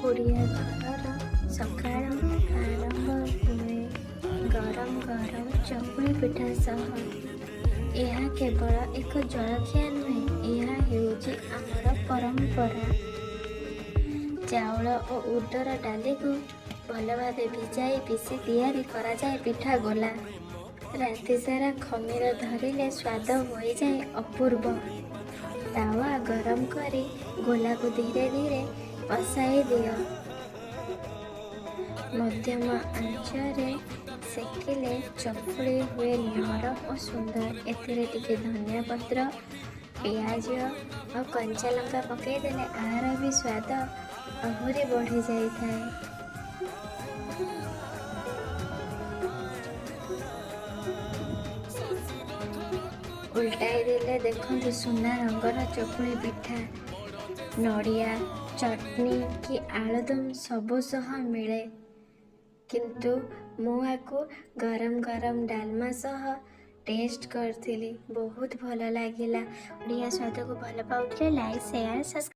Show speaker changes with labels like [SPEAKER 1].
[SPEAKER 1] ଓଡ଼ିଆ ଘରର ସକାଳ ଆରମ୍ଭ ହୁଏ ଗରମ ଗରମ ଚକୁଳି ପିଠା ସହ। ଏହା କେବଳ ଏକ ଜଳଖିଆ ନୁହେଁ, ଏହା ହେଉଛି ଆମର ପରମ୍ପରା। ଚାଉଳ ଓ ଉଡ଼ର ଡାଲିକୁ ଭଲ ଭାବେ ଭିଜାଇ ପିଷି ତିଆରି କରାଯାଏ ପିଠା ଗୋଲା। ରାତି ସାରା ଖମିର ଧରିଲେ ସ୍ୱାଦ ହୋଇଯାଏ ଅପୂର୍ବ। ତାୱା ଗରମ କରି ଗୋଲାକୁ ଧୀରେ ଧୀରେ ବସାଇ ଦିଅ। ମଧ୍ୟମ ଆଞ୍ଚରେ ସେକିଲେ ଚକୁଳି ହୁଏ ନରମ ଓ ସୁନ୍ଦର। ଏଥିରେ ଟିକେ ଧନିଆ ପତ୍ର, ପିଆଜ ଆଉ କଞ୍ଚା ଲଙ୍କା ପକାଇଦେଲେ ଏହାର ବି ସ୍ୱାଦ ଆହୁରି ବଢ଼ି ଯାଇଥାଏ। ଓଲଟାଇ ଦେଲେ ଦେଖନ୍ତୁ ସୁନା ରଙ୍ଗର ଚକୁଳି ପିଠା। ନଡ଼ିଆ, ଚଟଣି କି ଆଳୁଦମ୍ ସବୁ ସହ ମିଳେ, କିନ୍ତୁ ମୁଁ ଆକୁ ଗରମ ଗରମ ଡାଲମା ସହ ଟେଷ୍ଟ କରିଥିଲି। ବହୁତ ଭଲ ଲାଗିଲା। ଓଡ଼ିଆ ସ୍ୱାଦକୁ ଭଲ ପାଉଥିଲେ ଲାଇକ୍, ସେୟାର, ସବସ୍କ୍ରାଇବ୍।